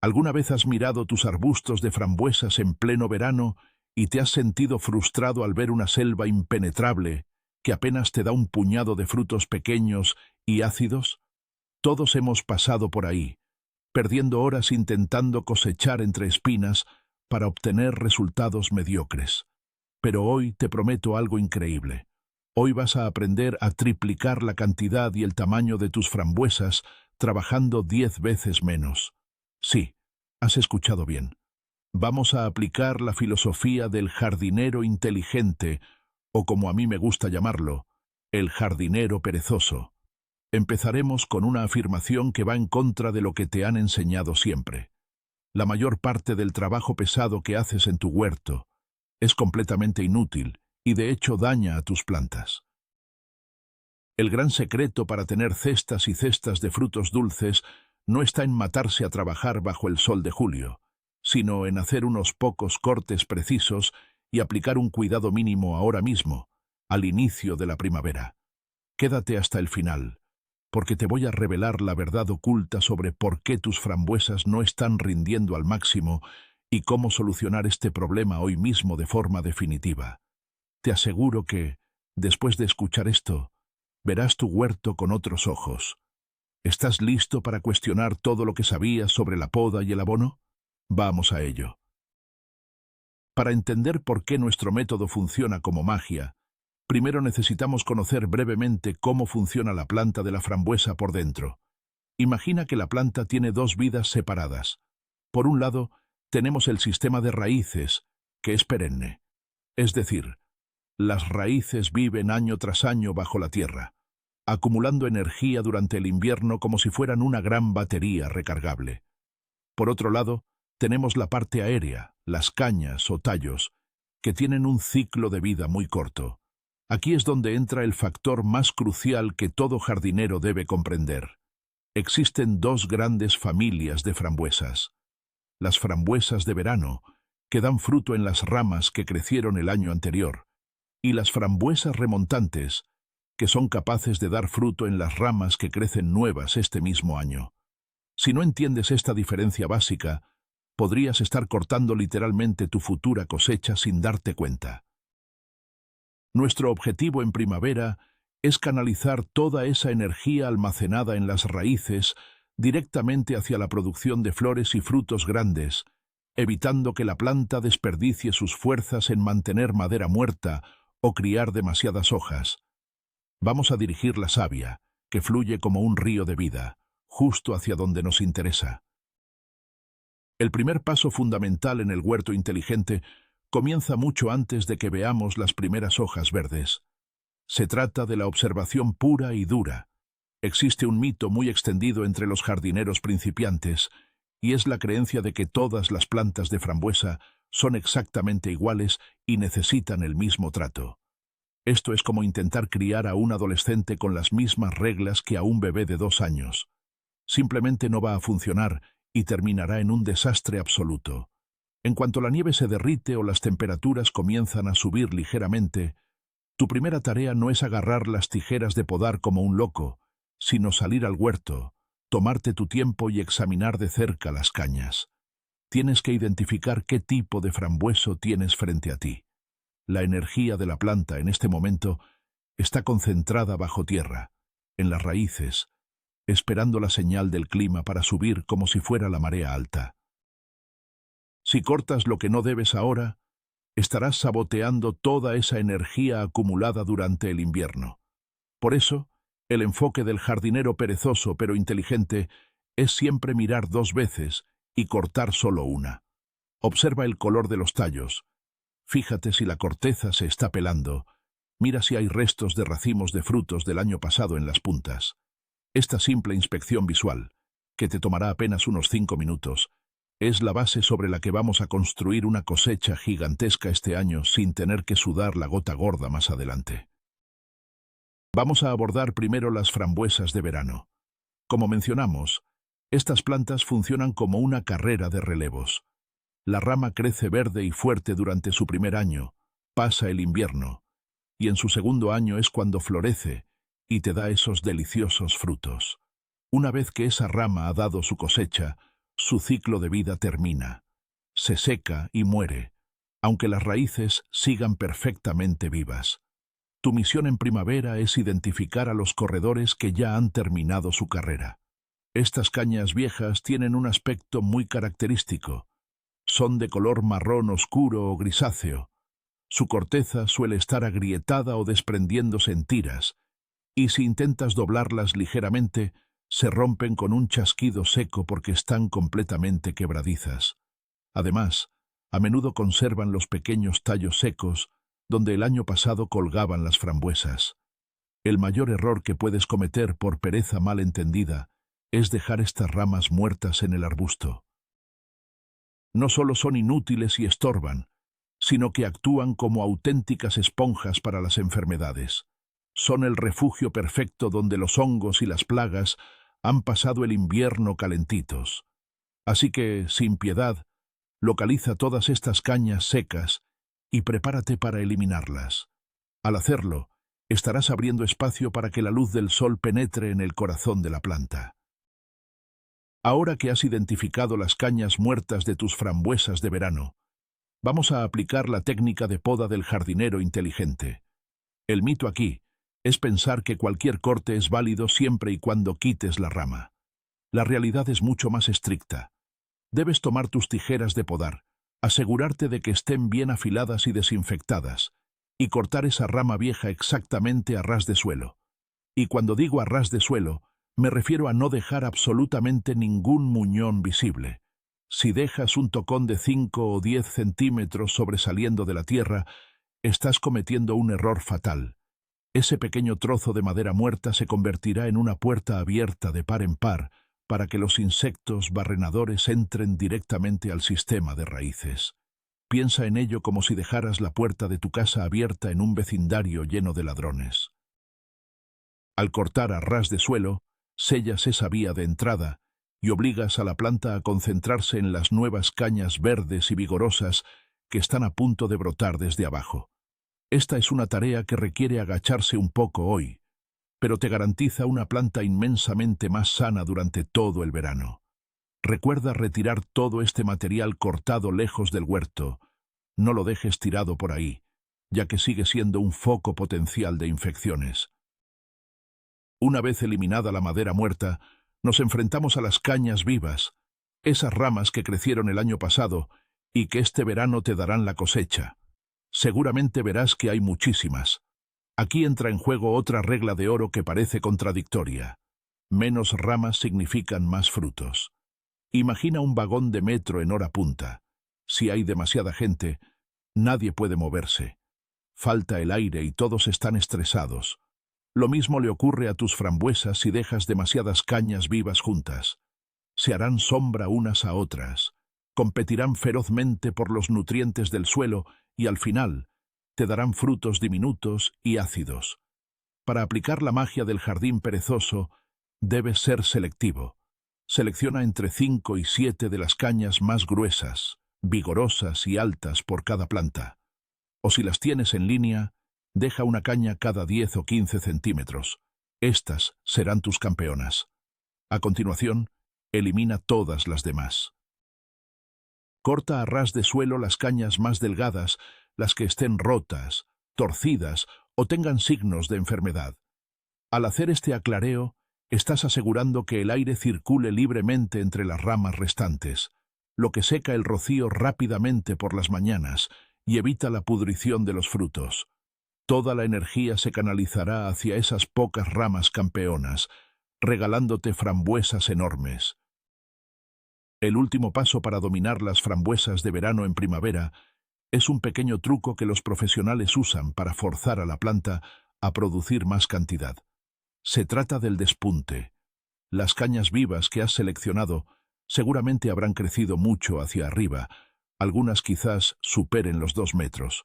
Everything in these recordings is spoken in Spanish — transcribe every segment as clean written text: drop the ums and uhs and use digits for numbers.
¿Alguna vez has mirado tus arbustos de frambuesas en pleno verano y te has sentido frustrado al ver una selva impenetrable que apenas te da un puñado de frutos pequeños y ácidos? Todos hemos pasado por ahí, perdiendo horas intentando cosechar entre espinas para obtener resultados mediocres. Pero hoy te prometo algo increíble. Hoy vas a aprender a triplicar la cantidad y el tamaño de tus frambuesas trabajando 10 veces menos. Sí, has escuchado bien. Vamos a aplicar la filosofía del jardinero inteligente, o como a mí me gusta llamarlo, el jardinero perezoso. Empezaremos con una afirmación que va en contra de lo que te han enseñado siempre. La mayor parte del trabajo pesado que haces en tu huerto es completamente inútil y de hecho daña a tus plantas. El gran secreto para tener cestas y cestas de frutos dulces no está en matarse a trabajar bajo el sol de julio, sino en hacer unos pocos cortes precisos y aplicar un cuidado mínimo ahora mismo, al inicio de la primavera. Quédate hasta el final, porque te voy a revelar la verdad oculta sobre por qué tus frambuesas no están rindiendo al máximo y cómo solucionar este problema hoy mismo de forma definitiva. Te aseguro que, después de escuchar esto, verás tu huerto con otros ojos. ¿Estás listo para cuestionar todo lo que sabías sobre la poda y el abono? Vamos a ello. Para entender por qué nuestro método funciona como magia, primero necesitamos conocer brevemente cómo funciona la planta de la frambuesa por dentro. Imagina que la planta tiene dos vidas separadas. Por un lado, tenemos el sistema de raíces, que es perenne. Es decir, las raíces viven año tras año bajo la tierra, acumulando energía durante el invierno como si fueran una gran batería recargable. Por otro lado, tenemos la parte aérea, las cañas o tallos, que tienen un ciclo de vida muy corto. Aquí es donde entra el factor más crucial que todo jardinero debe comprender. Existen dos grandes familias de frambuesas. Las frambuesas de verano, que dan fruto en las ramas que crecieron el año anterior, y las frambuesas remontantes, que son capaces de dar fruto en las ramas que crecen nuevas este mismo año. Si no entiendes esta diferencia básica, podrías estar cortando literalmente tu futura cosecha sin darte cuenta. Nuestro objetivo en primavera es canalizar toda esa energía almacenada en las raíces directamente hacia la producción de flores y frutos grandes, evitando que la planta desperdicie sus fuerzas en mantener madera muerta o criar demasiadas hojas. Vamos a dirigir la savia, que fluye como un río de vida, justo hacia donde nos interesa. El primer paso fundamental en el huerto inteligente comienza mucho antes de que veamos las primeras hojas verdes. Se trata de la observación pura y dura. Existe un mito muy extendido entre los jardineros principiantes, y es la creencia de que todas las plantas de frambuesa son exactamente iguales y necesitan el mismo trato. Esto es como intentar criar a un adolescente con las mismas reglas que a un bebé de 2 años. Simplemente no va a funcionar y terminará en un desastre absoluto. En cuanto la nieve se derrite o las temperaturas comienzan a subir ligeramente, tu primera tarea no es agarrar las tijeras de podar como un loco, sino salir al huerto, tomarte tu tiempo y examinar de cerca las cañas. Tienes que identificar qué tipo de frambueso tienes frente a ti. La energía de la planta en este momento está concentrada bajo tierra, en las raíces, esperando la señal del clima para subir como si fuera la marea alta. Si cortas lo que no debes ahora, estarás saboteando toda esa energía acumulada durante el invierno. Por eso, el enfoque del jardinero perezoso pero inteligente es siempre mirar 2 veces y cortar solo una. Observa el color de los tallos. Fíjate si la corteza se está pelando. Mira si hay restos de racimos de frutos del año pasado en las puntas. Esta simple inspección visual, que te tomará apenas unos 5 minutos, es la base sobre la que vamos a construir una cosecha gigantesca este año sin tener que sudar la gota gorda más adelante. Vamos a abordar primero las frambuesas de verano. Como mencionamos, estas plantas funcionan como una carrera de relevos. La rama crece verde y fuerte durante su primer año, pasa el invierno, y en su segundo año es cuando florece y te da esos deliciosos frutos. Una vez que esa rama ha dado su cosecha, su ciclo de vida termina. Se seca y muere, aunque las raíces sigan perfectamente vivas. Tu misión en primavera es identificar a los corredores que ya han terminado su carrera. Estas cañas viejas tienen un aspecto muy característico. Son de color marrón oscuro o grisáceo. Su corteza suele estar agrietada o desprendiéndose en tiras, y si intentas doblarlas ligeramente, se rompen con un chasquido seco porque están completamente quebradizas. Además, a menudo conservan los pequeños tallos secos donde el año pasado colgaban las frambuesas. El mayor error que puedes cometer por pereza mal entendida es dejar estas ramas muertas en el arbusto. No solo son inútiles y estorban, sino que actúan como auténticas esponjas para las enfermedades. Son el refugio perfecto donde los hongos y las plagas han pasado el invierno calentitos. Así que, sin piedad, localiza todas estas cañas secas y prepárate para eliminarlas. Al hacerlo, estarás abriendo espacio para que la luz del sol penetre en el corazón de la planta. Ahora que has identificado las cañas muertas de tus frambuesas de verano, vamos a aplicar la técnica de poda del jardinero inteligente. El mito aquí es pensar que cualquier corte es válido siempre y cuando quites la rama. La realidad es mucho más estricta. Debes tomar tus tijeras de podar, asegurarte de que estén bien afiladas y desinfectadas, y cortar esa rama vieja exactamente a ras de suelo. Y cuando digo a ras de suelo, me refiero a no dejar absolutamente ningún muñón visible. Si dejas un tocón de 5 o 10 centímetros sobresaliendo de la tierra, estás cometiendo un error fatal. Ese pequeño trozo de madera muerta se convertirá en una puerta abierta de par en par para que los insectos barrenadores entren directamente al sistema de raíces. Piensa en ello como si dejaras la puerta de tu casa abierta en un vecindario lleno de ladrones. Al cortar a ras de suelo, sellas esa vía de entrada y obligas a la planta a concentrarse en las nuevas cañas verdes y vigorosas que están a punto de brotar desde abajo. Esta es una tarea que requiere agacharse un poco hoy, pero te garantiza una planta inmensamente más sana durante todo el verano. Recuerda retirar todo este material cortado lejos del huerto. No lo dejes tirado por ahí, ya que sigue siendo un foco potencial de infecciones. Una vez eliminada la madera muerta, nos enfrentamos a las cañas vivas, esas ramas que crecieron el año pasado y que este verano te darán la cosecha. Seguramente verás que hay muchísimas. Aquí entra en juego otra regla de oro que parece contradictoria. Menos ramas significan más frutos. Imagina un vagón de metro en hora punta. Si hay demasiada gente, nadie puede moverse. Falta el aire y todos están estresados. Lo mismo le ocurre a tus frambuesas si dejas demasiadas cañas vivas juntas. Se harán sombra unas a otras, competirán ferozmente por los nutrientes del suelo y al final te darán frutos diminutos y ácidos. Para aplicar la magia del jardín perezoso, debes ser selectivo. Selecciona entre 5 y 7 de las cañas más gruesas, vigorosas y altas por cada planta. O si las tienes en línea, deja una caña cada 10 o 15 centímetros. Estas serán tus campeonas. A continuación, elimina todas las demás. Corta a ras de suelo las cañas más delgadas, las que estén rotas, torcidas o tengan signos de enfermedad. Al hacer este aclareo, estás asegurando que el aire circule libremente entre las ramas restantes, lo que seca el rocío rápidamente por las mañanas y evita la pudrición de los frutos. Toda la energía se canalizará hacia esas pocas ramas campeonas, regalándote frambuesas enormes. El último paso para dominar las frambuesas de verano en primavera es un pequeño truco que los profesionales usan para forzar a la planta a producir más cantidad. Se trata del despunte. Las cañas vivas que has seleccionado seguramente habrán crecido mucho hacia arriba, algunas quizás superen los 2 metros.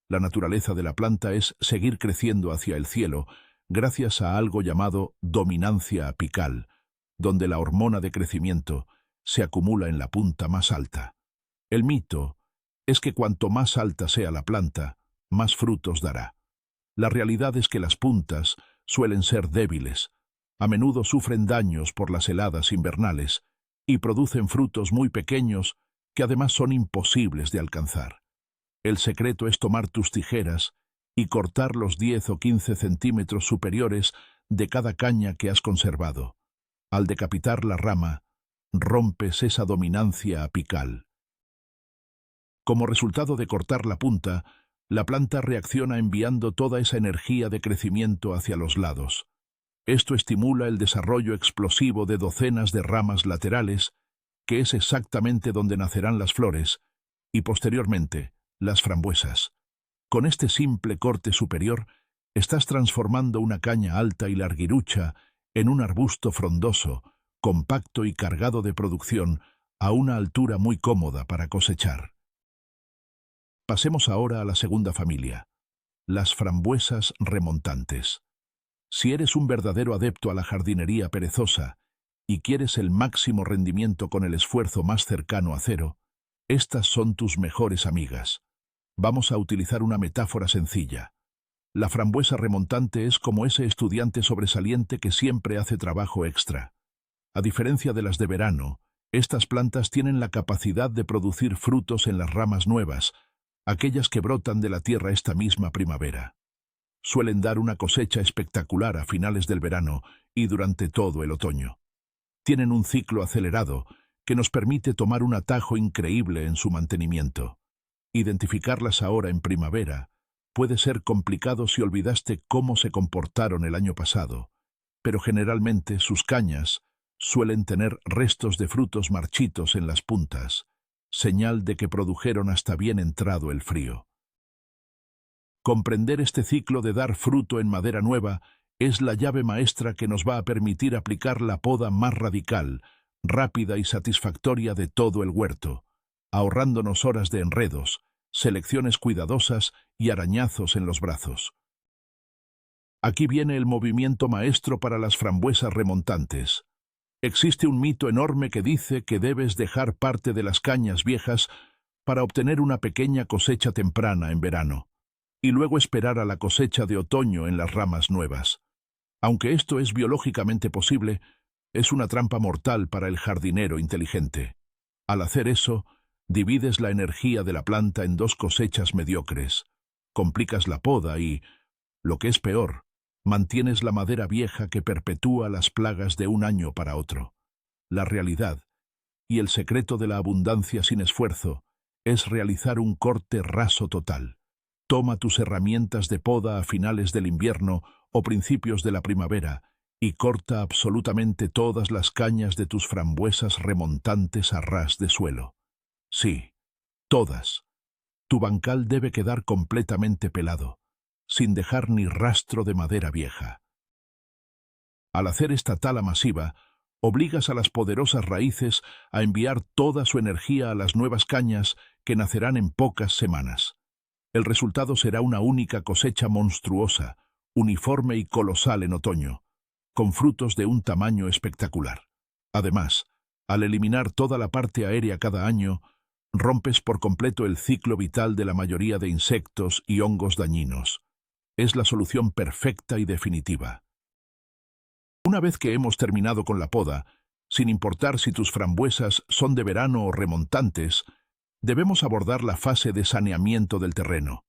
La naturaleza de la planta es seguir creciendo hacia el cielo gracias a algo llamado dominancia apical, donde la hormona de crecimiento se acumula en la punta más alta. El mito es que cuanto más alta sea la planta, más frutos dará. La realidad es que las puntas suelen ser débiles, a menudo sufren daños por las heladas invernales y producen frutos muy pequeños que además son imposibles de alcanzar. El secreto es tomar tus tijeras y cortar los 10 o 15 centímetros superiores de cada caña que has conservado. Al decapitar la rama, rompes esa dominancia apical. Como resultado de cortar la punta, la planta reacciona enviando toda esa energía de crecimiento hacia los lados. Esto estimula el desarrollo explosivo de docenas de ramas laterales, que es exactamente donde nacerán las flores, y posteriormente, las frambuesas. Con este simple corte superior, estás transformando una caña alta y larguirucha en un arbusto frondoso, compacto y cargado de producción, a una altura muy cómoda para cosechar. Pasemos ahora a la segunda familia, las frambuesas remontantes. Si eres un verdadero adepto a la jardinería perezosa y quieres el máximo rendimiento con el esfuerzo más cercano a cero, estas son tus mejores amigas. Vamos a utilizar una metáfora sencilla. La frambuesa remontante es como ese estudiante sobresaliente que siempre hace trabajo extra. A diferencia de las de verano, estas plantas tienen la capacidad de producir frutos en las ramas nuevas, aquellas que brotan de la tierra esta misma primavera. Suelen dar una cosecha espectacular a finales del verano y durante todo el otoño. Tienen un ciclo acelerado que nos permite tomar un atajo increíble en su mantenimiento. Identificarlas ahora en primavera puede ser complicado si olvidaste cómo se comportaron el año pasado, pero generalmente sus cañas suelen tener restos de frutos marchitos en las puntas, señal de que produjeron hasta bien entrado el frío. Comprender este ciclo de dar fruto en madera nueva es la llave maestra que nos va a permitir aplicar la poda más radical, rápida y satisfactoria de todo el huerto, ahorrándonos horas de enredos, selecciones cuidadosas y arañazos en los brazos. Aquí viene el movimiento maestro para las frambuesas remontantes. Existe un mito enorme que dice que debes dejar parte de las cañas viejas para obtener una pequeña cosecha temprana en verano, y luego esperar a la cosecha de otoño en las ramas nuevas. Aunque esto es biológicamente posible, es una trampa mortal para el jardinero inteligente. Al hacer eso, divides la energía de la planta en dos cosechas mediocres, complicas la poda y, lo que es peor, mantienes la madera vieja que perpetúa las plagas de un año para otro. La realidad, y el secreto de la abundancia sin esfuerzo, es realizar un corte raso total. Toma tus herramientas de poda a finales del invierno o principios de la primavera y corta absolutamente todas las cañas de tus frambuesas remontantes a ras de suelo. Sí, todas. Tu bancal debe quedar completamente pelado, sin dejar ni rastro de madera vieja. Al hacer esta tala masiva, obligas a las poderosas raíces a enviar toda su energía a las nuevas cañas que nacerán en pocas semanas. El resultado será una única cosecha monstruosa, uniforme y colosal en otoño, con frutos de un tamaño espectacular. Además, al eliminar toda la parte aérea cada año, rompes por completo el ciclo vital de la mayoría de insectos y hongos dañinos. Es la solución perfecta y definitiva. Una vez que hemos terminado con la poda, sin importar si tus frambuesas son de verano o remontantes, debemos abordar la fase de saneamiento del terreno.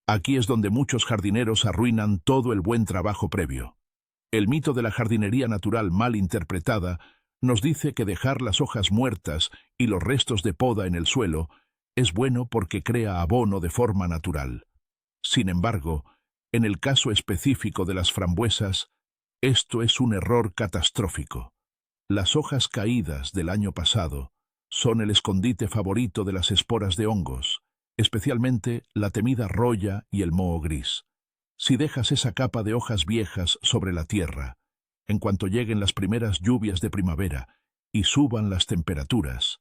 Aquí es donde muchos jardineros arruinan todo el buen trabajo previo. El mito de la jardinería natural mal interpretada nos dice que dejar las hojas muertas y los restos de poda en el suelo es bueno porque crea abono de forma natural. Sin embargo, en el caso específico de las frambuesas, esto es un error catastrófico. Las hojas caídas del año pasado son el escondite favorito de las esporas de hongos, especialmente la temida roya y el moho gris. Si dejas esa capa de hojas viejas sobre la tierra, en cuanto lleguen las primeras lluvias de primavera y suban las temperaturas,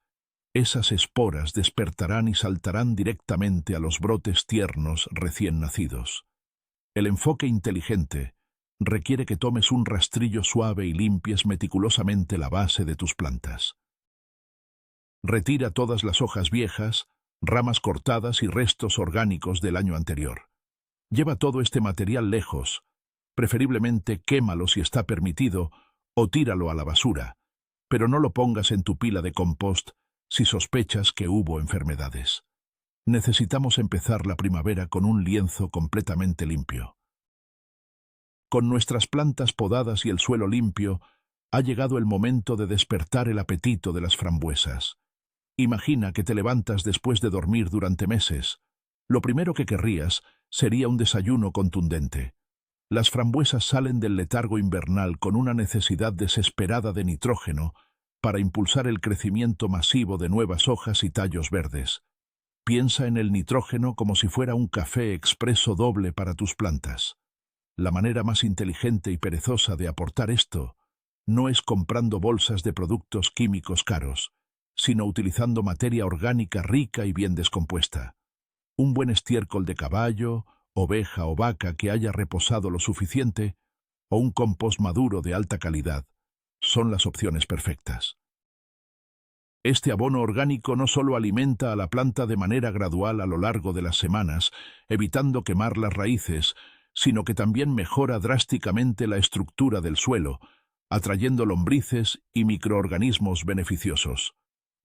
esas esporas despertarán y saltarán directamente a los brotes tiernos recién nacidos. El enfoque inteligente requiere que tomes un rastrillo suave y limpies meticulosamente la base de tus plantas. Retira todas las hojas viejas, ramas cortadas y restos orgánicos del año anterior. Lleva todo este material lejos, preferiblemente quémalo si está permitido o tíralo a la basura, pero no lo pongas en tu pila de compost si sospechas que hubo enfermedades. Necesitamos empezar la primavera con un lienzo completamente limpio. Con nuestras plantas podadas y el suelo limpio, ha llegado el momento de despertar el apetito de las frambuesas. Imagina que te levantas después de dormir durante meses. Lo primero que querrías sería un desayuno contundente. Las frambuesas salen del letargo invernal con una necesidad desesperada de nitrógeno para impulsar el crecimiento masivo de nuevas hojas y tallos verdes. Piensa en el nitrógeno como si fuera un café expreso doble para tus plantas. La manera más inteligente y perezosa de aportar esto no es comprando bolsas de productos químicos caros, sino utilizando materia orgánica rica y bien descompuesta. Un buen estiércol de caballo, oveja o vaca que haya reposado lo suficiente, o un compost maduro de alta calidad, son las opciones perfectas. Este abono orgánico no solo alimenta a la planta de manera gradual a lo largo de las semanas, evitando quemar las raíces, sino que también mejora drásticamente la estructura del suelo, atrayendo lombrices y microorganismos beneficiosos.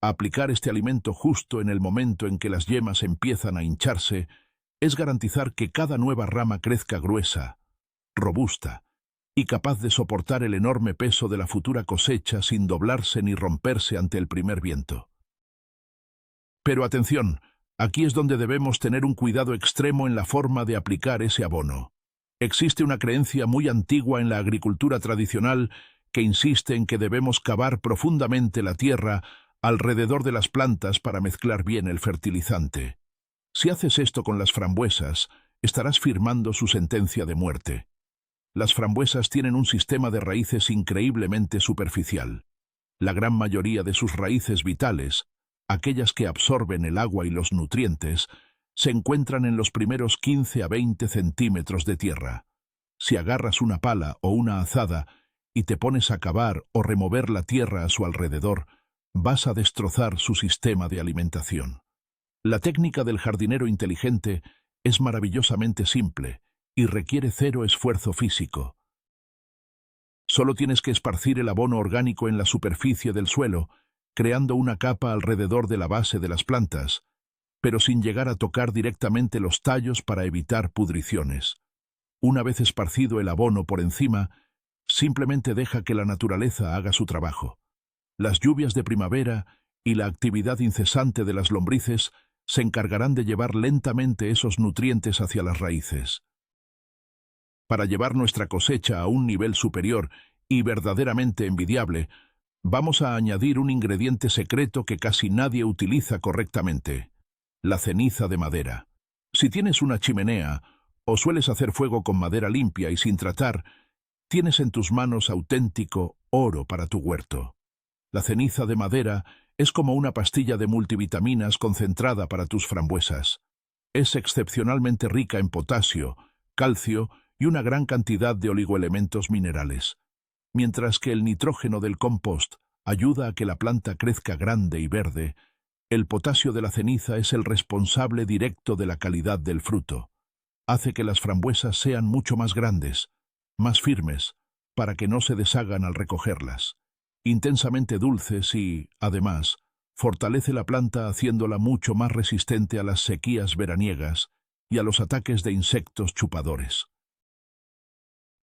Aplicar este alimento justo en el momento en que las yemas empiezan a hincharse es garantizar que cada nueva rama crezca gruesa, robusta y capaz de soportar el enorme peso de la futura cosecha sin doblarse ni romperse ante el primer viento. Pero atención, aquí es donde debemos tener un cuidado extremo en la forma de aplicar ese abono. Existe una creencia muy antigua en la agricultura tradicional que insiste en que debemos cavar profundamente la tierra alrededor de las plantas para mezclar bien el fertilizante. Si haces esto con las frambuesas, estarás firmando su sentencia de muerte. Las frambuesas tienen un sistema de raíces increíblemente superficial. La gran mayoría de sus raíces vitales, aquellas que absorben el agua y los nutrientes, se encuentran en los primeros 15 a 20 centímetros de tierra. Si agarras una pala o una azada y te pones a cavar o remover la tierra a su alrededor, vas a destrozar su sistema de alimentación. La técnica del jardinero inteligente es maravillosamente simple y requiere cero esfuerzo físico. Solo tienes que esparcir el abono orgánico en la superficie del suelo, creando una capa alrededor de la base de las plantas, pero sin llegar a tocar directamente los tallos para evitar pudriciones. Una vez esparcido el abono por encima, simplemente deja que la naturaleza haga su trabajo. Las lluvias de primavera y la actividad incesante de las lombrices se encargarán de llevar lentamente esos nutrientes hacia las raíces. Para llevar nuestra cosecha a un nivel superior y verdaderamente envidiable, vamos a añadir un ingrediente secreto que casi nadie utiliza correctamente: la ceniza de madera. Si tienes una chimenea o sueles hacer fuego con madera limpia y sin tratar, tienes en tus manos auténtico oro para tu huerto. La ceniza de madera es como una pastilla de multivitaminas concentrada para tus frambuesas. Es excepcionalmente rica en potasio, calcio y una gran cantidad de oligoelementos minerales. Mientras que el nitrógeno del compost ayuda a que la planta crezca grande y verde, el potasio de la ceniza es el responsable directo de la calidad del fruto. Hace que las frambuesas sean mucho más grandes, más firmes, para que no se deshagan al recogerlas. Intensamente dulces y, además, fortalece la planta haciéndola mucho más resistente a las sequías veraniegas y a los ataques de insectos chupadores.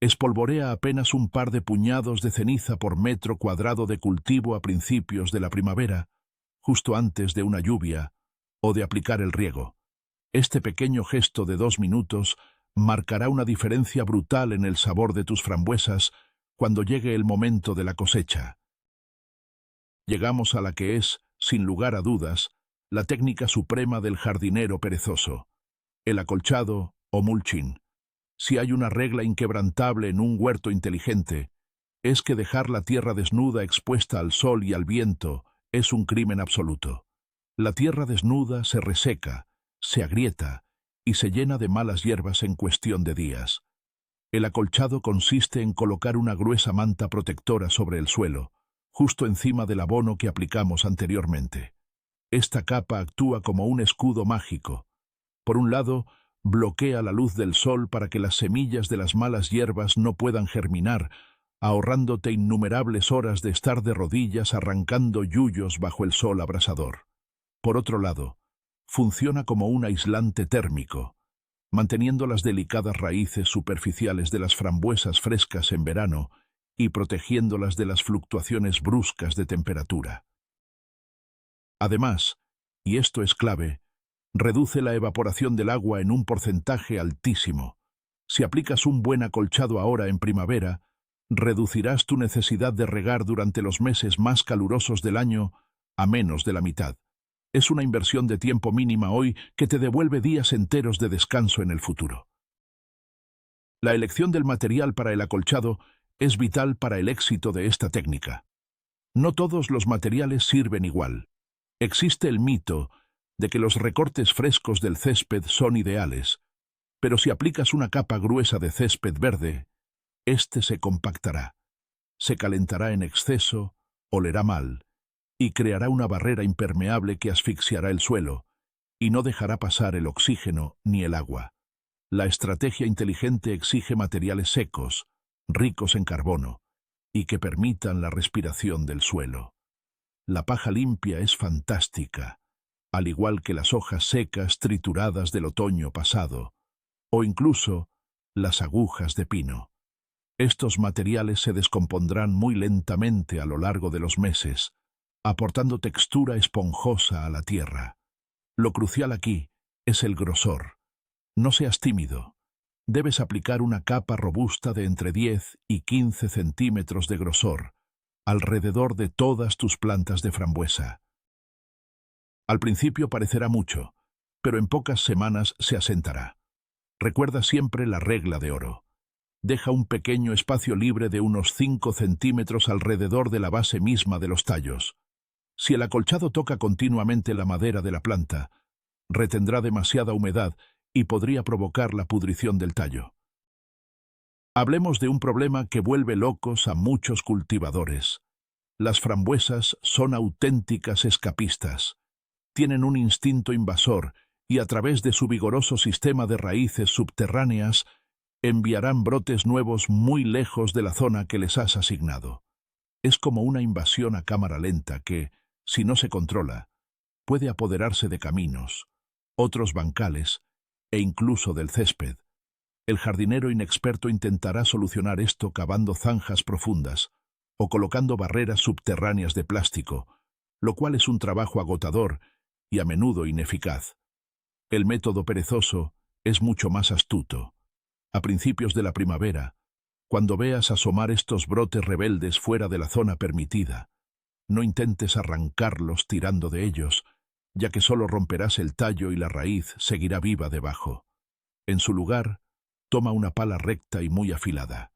Espolvorea apenas un par de puñados de ceniza por metro cuadrado de cultivo a principios de la primavera, justo antes de una lluvia o de aplicar el riego. Este pequeño gesto de 2 minutos marcará una diferencia brutal en el sabor de tus frambuesas cuando llegue el momento de la cosecha. Llegamos a la que es, sin lugar a dudas, la técnica suprema del jardinero perezoso: el acolchado o mulching. Si hay una regla inquebrantable en un huerto inteligente, es que dejar la tierra desnuda expuesta al sol y al viento es un crimen absoluto. La tierra desnuda se reseca, se agrieta y se llena de malas hierbas en cuestión de días. El acolchado consiste en colocar una gruesa manta protectora sobre el suelo, justo encima del abono que aplicamos anteriormente. Esta capa actúa como un escudo mágico. Por un lado, bloquea la luz del sol para que las semillas de las malas hierbas no puedan germinar, ahorrándote innumerables horas de estar de rodillas arrancando yuyos bajo el sol abrasador. Por otro lado, funciona como un aislante térmico, manteniendo las delicadas raíces superficiales de las frambuesas frescas en verano y protegiéndolas de las fluctuaciones bruscas de temperatura. Además, y esto es clave, reduce la evaporación del agua en un porcentaje altísimo. Si aplicas un buen acolchado ahora en primavera, reducirás tu necesidad de regar durante los meses más calurosos del año a menos de la mitad. Es una inversión de tiempo mínima hoy que te devuelve días enteros de descanso en el futuro. La elección del material para el acolchado es vital para el éxito de esta técnica. No todos los materiales sirven igual. Existe el mito de que los recortes frescos del césped son ideales, pero si aplicas una capa gruesa de césped verde, este se compactará, se calentará en exceso, olerá mal, y creará una barrera impermeable que asfixiará el suelo, y no dejará pasar el oxígeno ni el agua. La estrategia inteligente exige materiales secos, ricos en carbono, y que permitan la respiración del suelo. La paja limpia es fantástica, al igual que las hojas secas trituradas del otoño pasado, o incluso las agujas de pino. Estos materiales se descompondrán muy lentamente a lo largo de los meses, aportando textura esponjosa a la tierra. Lo crucial aquí es el grosor. No seas tímido. Debes aplicar una capa robusta de entre 10 y 15 centímetros de grosor, alrededor de todas tus plantas de frambuesa. Al principio parecerá mucho, pero en pocas semanas se asentará. Recuerda siempre la regla de oro. Deja un pequeño espacio libre de unos 5 centímetros alrededor de la base misma de los tallos. Si el acolchado toca continuamente la madera de la planta, retendrá demasiada humedad y podría provocar la pudrición del tallo. Hablemos de un problema que vuelve locos a muchos cultivadores. Las frambuesas son auténticas escapistas. Tienen un instinto invasor y a través de su vigoroso sistema de raíces subterráneas enviarán brotes nuevos muy lejos de la zona que les has asignado. Es como una invasión a cámara lenta que, si no se controla, puede apoderarse de caminos, otros bancales e incluso del césped. El jardinero inexperto intentará solucionar esto cavando zanjas profundas o colocando barreras subterráneas de plástico, lo cual es un trabajo agotador y a menudo ineficaz. El método perezoso es mucho más astuto. A principios de la primavera, cuando veas asomar estos brotes rebeldes fuera de la zona permitida, no intentes arrancarlos tirando de ellos, ya que solo romperás el tallo y la raíz seguirá viva debajo. En su lugar, toma una pala recta y muy afilada.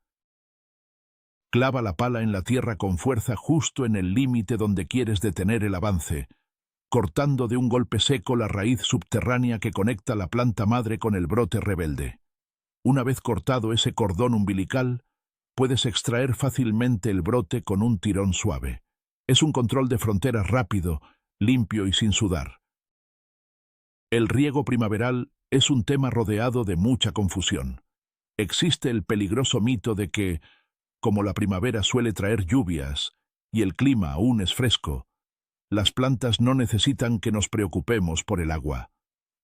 Clava la pala en la tierra con fuerza justo en el límite donde quieres detener el avance, cortando de un golpe seco la raíz subterránea que conecta la planta madre con el brote rebelde. Una vez cortado ese cordón umbilical, puedes extraer fácilmente el brote con un tirón suave. Es un control de fronteras rápido, limpio y sin sudar. El riego primaveral es un tema rodeado de mucha confusión. Existe el peligroso mito de que, como la primavera suele traer lluvias y el clima aún es fresco, las plantas no necesitan que nos preocupemos por el agua.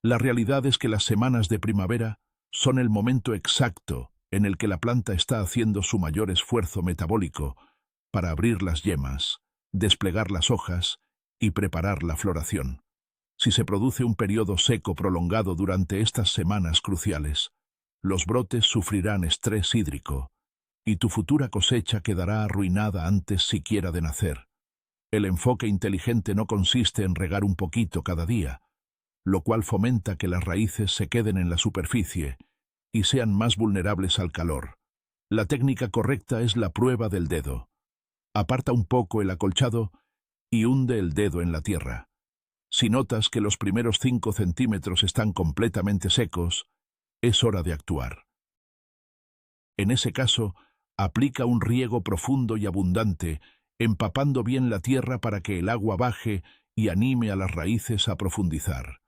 La realidad es que las semanas de primavera son el momento exacto en el que la planta está haciendo su mayor esfuerzo metabólico para abrir las yemas, desplegar las hojas y preparar la floración. Si se produce un periodo seco prolongado durante estas semanas cruciales, los brotes sufrirán estrés hídrico y tu futura cosecha quedará arruinada antes siquiera de nacer. El enfoque inteligente no consiste en regar un poquito cada día, lo cual fomenta que las raíces se queden en la superficie y sean más vulnerables al calor. La técnica correcta es la prueba del dedo. Aparta un poco el acolchado y hunde el dedo en la tierra. Si notas que los primeros 5 centímetros están completamente secos, es hora de actuar. En ese caso, aplica un riego profundo y abundante, empapando bien la tierra para que el agua baje y anime a las raíces a profundizar.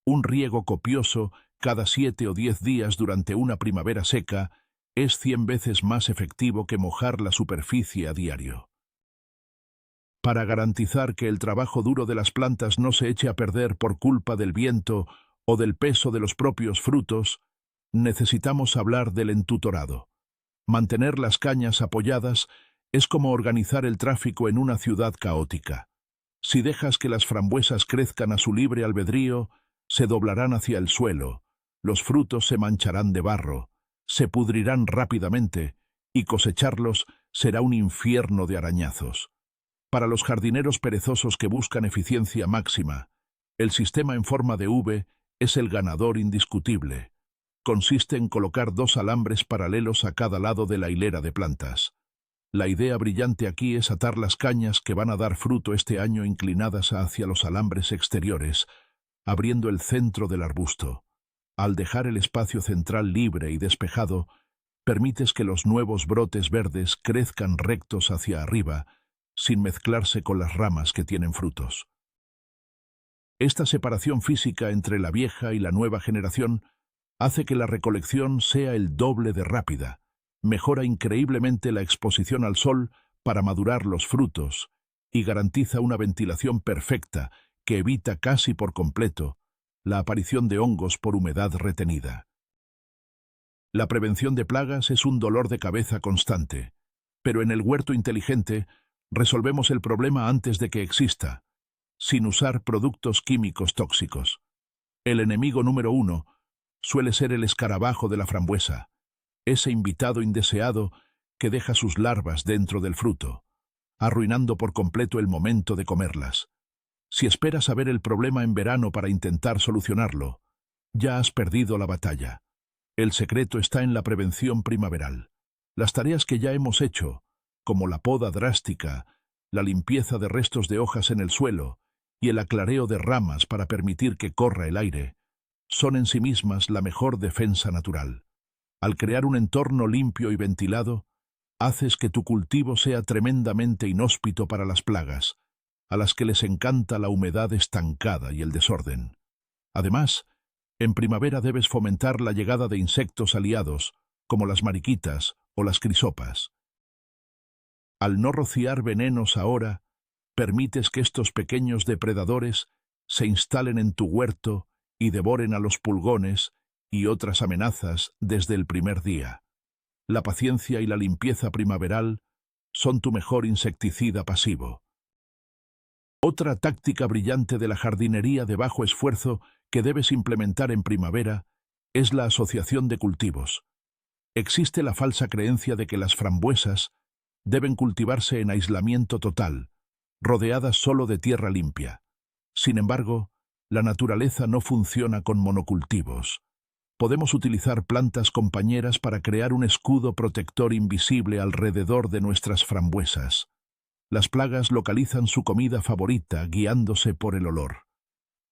Un riego copioso cada 7 o 10 días durante una primavera seca es 100 veces más efectivo que mojar la superficie a diario. Para garantizar que el trabajo duro de las plantas no se eche a perder por culpa del viento o del peso de los propios frutos, necesitamos hablar del entutorado. Mantener las cañas apoyadas es como organizar el tráfico en una ciudad caótica. Si dejas que las frambuesas crezcan a su libre albedrío, se doblarán hacia el suelo, los frutos se mancharán de barro, se pudrirán rápidamente y cosecharlos será un infierno de arañazos. Para los jardineros perezosos que buscan eficiencia máxima, el sistema en forma de V es el ganador indiscutible. Consiste en colocar 2 alambres paralelos a cada lado de la hilera de plantas. La idea brillante aquí es atar las cañas que van a dar fruto este año inclinadas hacia los alambres exteriores, abriendo el centro del arbusto. Al dejar el espacio central libre y despejado, permites que los nuevos brotes verdes crezcan rectos hacia arriba, sin mezclarse con las ramas que tienen frutos. Esta separación física entre la vieja y la nueva generación hace que la recolección sea el doble de rápida, mejora increíblemente la exposición al sol para madurar los frutos y garantiza una ventilación perfecta que evita casi por completo la aparición de hongos por humedad retenida. La prevención de plagas es un dolor de cabeza constante, pero en el huerto inteligente resolvemos el problema antes de que exista, sin usar productos químicos tóxicos. El enemigo número 1 suele ser el escarabajo de la frambuesa, ese invitado indeseado que deja sus larvas dentro del fruto, arruinando por completo el momento de comerlas. Si esperas a ver el problema en verano para intentar solucionarlo, ya has perdido la batalla. El secreto está en la prevención primaveral. Las tareas que ya hemos hecho, como la poda drástica, la limpieza de restos de hojas en el suelo y el aclareo de ramas para permitir que corra el aire, son en sí mismas la mejor defensa natural. Al crear un entorno limpio y ventilado, haces que tu cultivo sea tremendamente inhóspito para las plagas, a las que les encanta la humedad estancada y el desorden. Además, en primavera debes fomentar la llegada de insectos aliados, como las mariquitas o las crisopas. Al no rociar venenos ahora, permites que estos pequeños depredadores se instalen en tu huerto y devoren a los pulgones y otras amenazas desde el primer día. La paciencia y la limpieza primaveral son tu mejor insecticida pasivo. Otra táctica brillante de la jardinería de bajo esfuerzo que debes implementar en primavera es la asociación de cultivos. Existe la falsa creencia de que las frambuesas deben cultivarse en aislamiento total, rodeadas solo de tierra limpia. Sin embargo, la naturaleza no funciona con monocultivos. Podemos utilizar plantas compañeras para crear un escudo protector invisible alrededor de nuestras frambuesas. Las plagas localizan su comida favorita guiándose por el olor.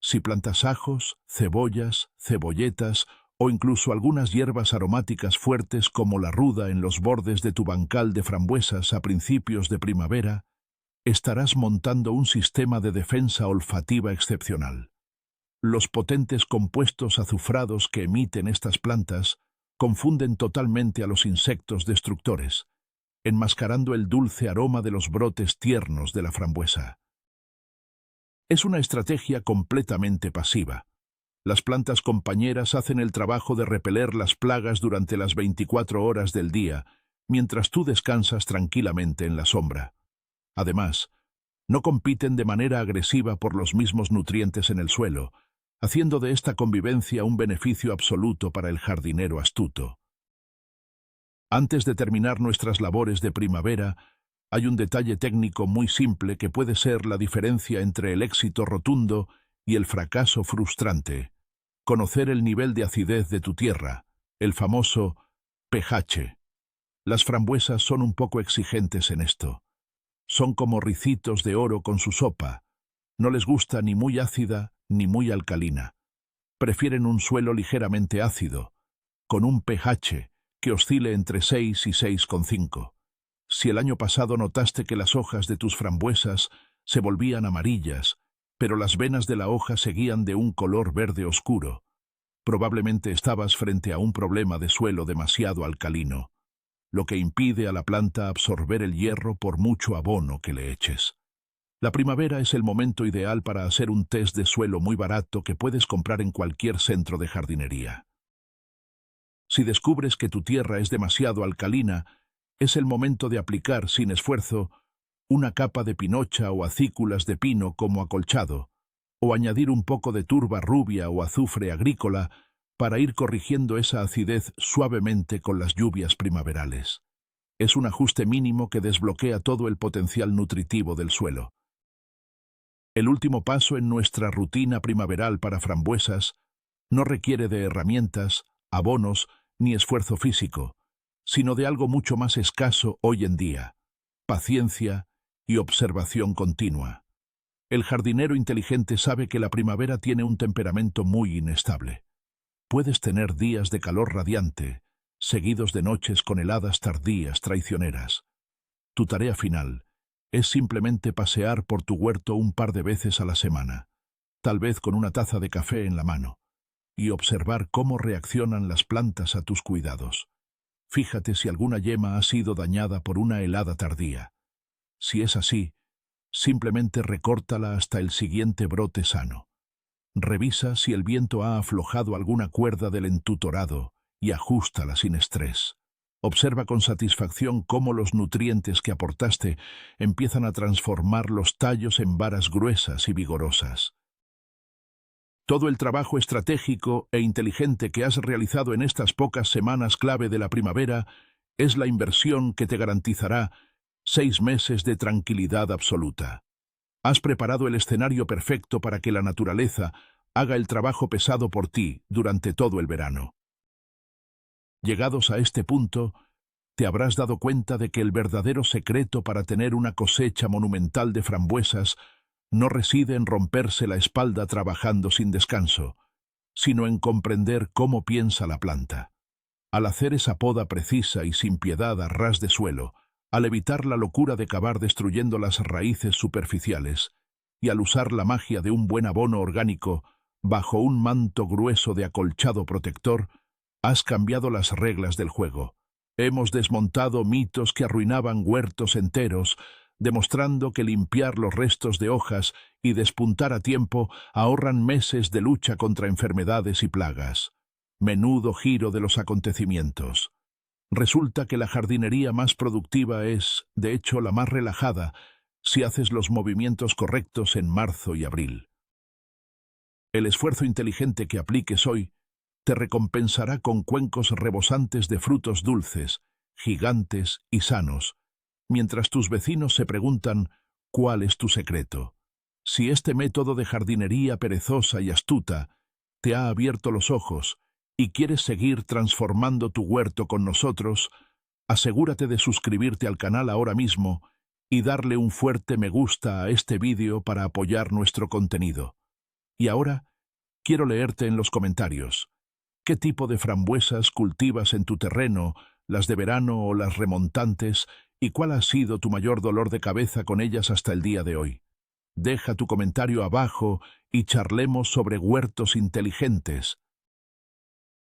Si plantas ajos, cebollas, cebolletas o incluso algunas hierbas aromáticas fuertes como la ruda en los bordes de tu bancal de frambuesas a principios de primavera, estarás montando un sistema de defensa olfativa excepcional. Los potentes compuestos azufrados que emiten estas plantas confunden totalmente a los insectos destructores, enmascarando el dulce aroma de los brotes tiernos de la frambuesa. Es una estrategia completamente pasiva. Las plantas compañeras hacen el trabajo de repeler las plagas durante las 24 horas del día, mientras tú descansas tranquilamente en la sombra. Además, no compiten de manera agresiva por los mismos nutrientes en el suelo, haciendo de esta convivencia un beneficio absoluto para el jardinero astuto. Antes de terminar nuestras labores de primavera, hay un detalle técnico muy simple que puede ser la diferencia entre el éxito rotundo y el fracaso frustrante. Conocer el nivel de acidez de tu tierra, el famoso pH. Las frambuesas son un poco exigentes en esto. Son como ricitos de oro con su sopa. No les gusta ni muy ácida ni muy alcalina. Prefieren un suelo ligeramente ácido, con un pH que oscile entre 6 y 6,5. Si el año pasado notaste que las hojas de tus frambuesas se volvían amarillas, pero las venas de la hoja seguían de un color verde oscuro, Probablemente estabas frente a un problema de suelo demasiado alcalino, lo que impide a la planta absorber el hierro por mucho abono que le eches. La primavera es el momento ideal para hacer un test de suelo muy barato que puedes comprar en cualquier centro de jardinería. Si descubres que tu tierra es demasiado alcalina, es el momento de aplicar sin esfuerzo una capa de pinocha o acículas de pino como acolchado, o añadir un poco de turba rubia o azufre agrícola para ir corrigiendo esa acidez suavemente con las lluvias primaverales. Es un ajuste mínimo que desbloquea todo el potencial nutritivo del suelo. El último paso en nuestra rutina primaveral para frambuesas no requiere de herramientas, abonos ni esfuerzo físico, sino de algo mucho más escaso hoy en día: paciencia y observación continua. El jardinero inteligente sabe que la primavera tiene un temperamento muy inestable. Puedes tener días de calor radiante, seguidos de noches con heladas tardías traicioneras. Tu tarea final es simplemente pasear por tu huerto un par de veces a la semana, tal vez con una taza de café en la mano, y observar cómo reaccionan las plantas a tus cuidados. Fíjate si alguna yema ha sido dañada por una helada tardía. Si es así, simplemente recórtala hasta el siguiente brote sano. Revisa si el viento ha aflojado alguna cuerda del entutorado y ajústala sin estrés. Observa con satisfacción cómo los nutrientes que aportaste empiezan a transformar los tallos en varas gruesas y vigorosas. Todo el trabajo estratégico e inteligente que has realizado en estas pocas semanas clave de la primavera es la inversión que te garantizará 6 meses de tranquilidad absoluta. Has preparado el escenario perfecto para que la naturaleza haga el trabajo pesado por ti durante todo el verano. Llegados a este punto, te habrás dado cuenta de que el verdadero secreto para tener una cosecha monumental de frambuesas no reside en romperse la espalda trabajando sin descanso, sino en comprender cómo piensa la planta. Al hacer esa poda precisa y sin piedad a ras de suelo, al evitar la locura de cavar destruyendo las raíces superficiales, y al usar la magia de un buen abono orgánico bajo un manto grueso de acolchado protector, has cambiado las reglas del juego. Hemos desmontado mitos que arruinaban huertos enteros, demostrando que limpiar los restos de hojas y despuntar a tiempo ahorran meses de lucha contra enfermedades y plagas. Menudo giro de los acontecimientos. Resulta que la jardinería más productiva es, de hecho, la más relajada, si haces los movimientos correctos en marzo y abril. El esfuerzo inteligente que apliques hoy te recompensará con cuencos rebosantes de frutos dulces, gigantes y sanos, mientras tus vecinos se preguntan ¿cuál es tu secreto? Si este método de jardinería perezosa y astuta te ha abierto los ojos y quieres seguir transformando tu huerto con nosotros, asegúrate de suscribirte al canal ahora mismo y darle un fuerte me gusta a este vídeo para apoyar nuestro contenido. Y ahora, quiero leerte en los comentarios. ¿Qué tipo de frambuesas cultivas en tu terreno, las de verano o las remontantes, y cuál ha sido tu mayor dolor de cabeza con ellas hasta el día de hoy? Deja tu comentario abajo y charlemos sobre huertos inteligentes.